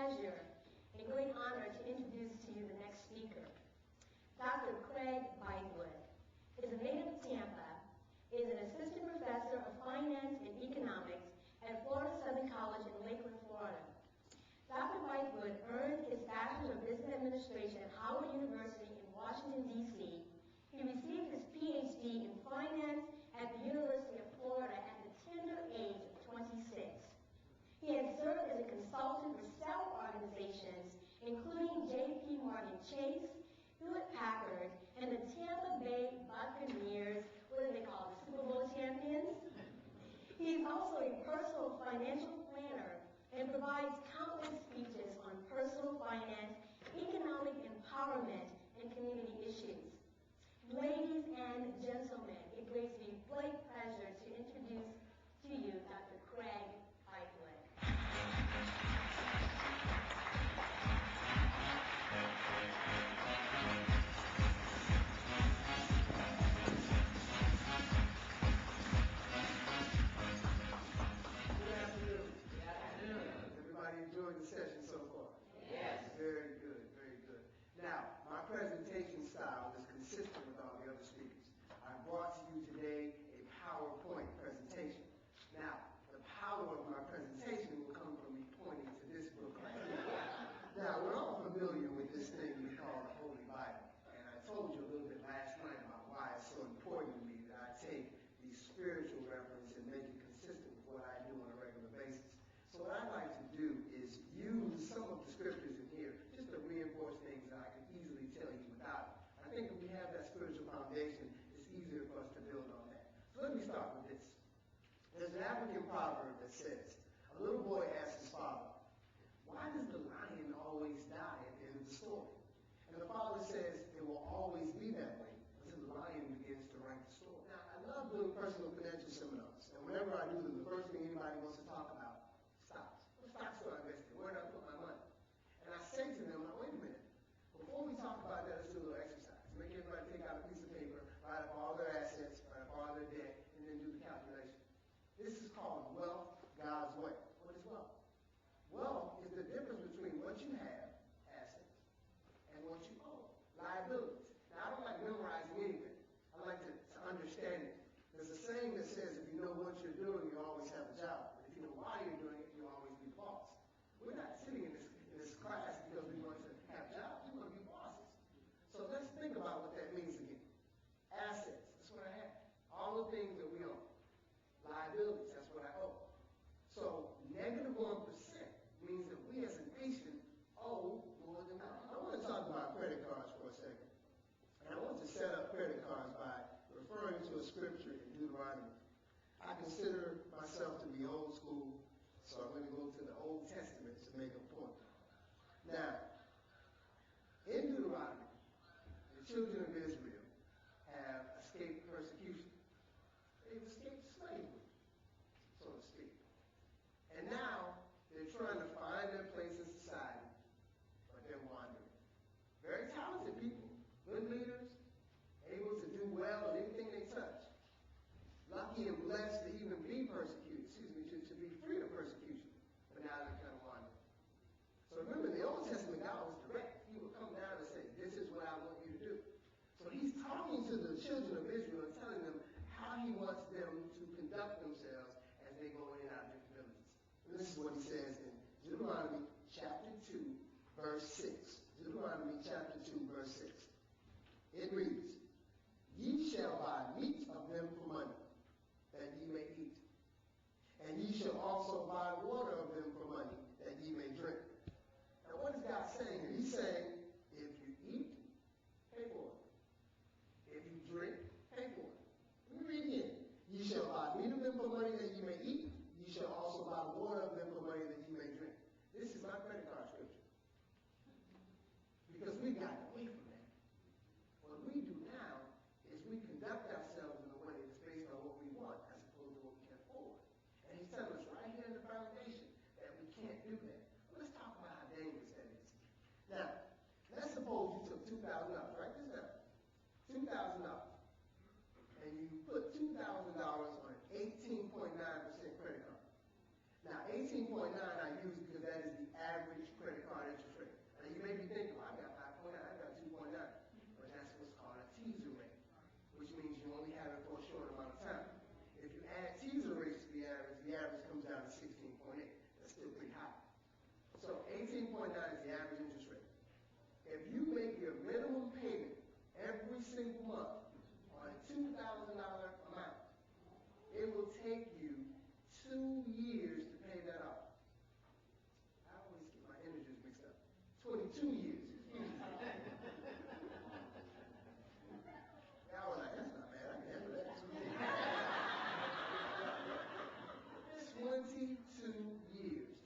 pleasure and great honor to introduce to you the next speaker. Dr. Craig Bythewood is a native of Tampa, is an assistant professor of finance and economics at Florida Southern College in Lakeland, Florida. Dr. Bythewood earned his Bachelor of Business Administration at Howard University in Washington, D.C. He received his Ph.D. in finance at the University of Florida at the tender age of 26. He has served as a consultant for several organizations, including J.P. Morgan Chase, Hewlett-Packard, and the Tampa Bay Buccaneers, what do they call it, Super Bowl champions? He is also a personal financial planner and provides countless speeches on personal finance, economic empowerment, and community issues. Ladies and gentlemen, it brings me great pleasure to introduce to you Dr. Craig Bythewood. Good afternoon. Good afternoon. Everybody enjoyed the session so far? Yes. Very good, very good. Now, my presentation style is consistent with all the other speakers. I brought to you today a PowerPoint presentation. Now, the power of my presentation will come from me pointing to this book right here. Now, we're all familiar with this thing we call the Holy Bible. And I told you a little bit last night about why it's so important to me that I take these spiritual references and make it consistent with what I do on a regular basis. So what I like to do is use some of the scriptures in here just to reinforce things that I can easily tell you without it. I think if we have that spiritual foundation, it's easier for us to build on that. So let me start with this. There's an African proverb that says, a little boy asks his father, why does the lion always die at the end of the story? And the father says, it will always be that way until the lion begins to write the story. Now, I love doing personal financial seminars. And whenever I do them, the first thing anybody wants to talk about, stocks. What stocks do I invest in? Where do I put my money? And I say to them, now, wait a minute. Before we talk about that, let's do a little exercise. Make everybody take out a piece of paper, write up all their assets, write up all their debt, and then do the calculation. This is called wealth God's way. What is wealth? Wealth is the difference between what you have, assets, and what you own, liabilities. Now, I don't like memorizing anything. I like to understand it. There's a saying that says if you know what you're doing, you always have a job. But if you know why you're doing it, you'll always be the boss. We're not sitting in this class because we want to have jobs. We want to be bosses. So let's think about what that means again. Assets, that's what I have. All the things that we own. Liabilities, that's what I owe. So negative 1% means that we as a nation owe more than that. I want to talk about credit cards for a second. And I want to set up credit cards by referring to a scripture in Deuteronomy. I consider myself to be old school, so I'm going to go to the Old Testament to make a point. Now, in Deuteronomy, the children of Israel have escaped persecution. They've escaped slavery, so to speak. And now they're trying to find their place in society, but they're wandering. Very talented people, good leaders, able to do well in anything they touch. Lucky and blessed to even be persecuted, to be free of persecution. But now they're kind of wandering. So remember, in the Old Testament, God was direct. He would come down and say, this is what I want you to do. So he's talking to the children of Israel and telling them how he wants them to conduct themselves as they go in and out of different villages. And this is what he says in Deuteronomy chapter 2, verse 6. Deuteronomy chapter 2, verse 6. It reads, ye shall buy meat of them for money, that ye may eat. And ye shall also buy water of them for money, that ye may drink. Now what is God saying here? He's saying, if you eat, pay for it. If you drink, pay for it. Let me read again. Ye shall buy meat of them for money that ye may eat. Ye shall also buy water of them for money that ye may drink. This is my credit card scripture. Because we got away from that. What we do now is we conduct ourselves in a way that's based on what we want as opposed to what we can afford. And he's telling us right here in the foundation that we can't do that. Well, let's talk about how dangerous that is. Now, let's suppose you took $2,000. Write this down. $2,000. And you put $2,000 on an 18.9% credit card. Now, 18.9 I use because that is the average credit single month on a $2,000 amount. It will take you 2 years to pay that off. I always get my energies mixed up. 22 years.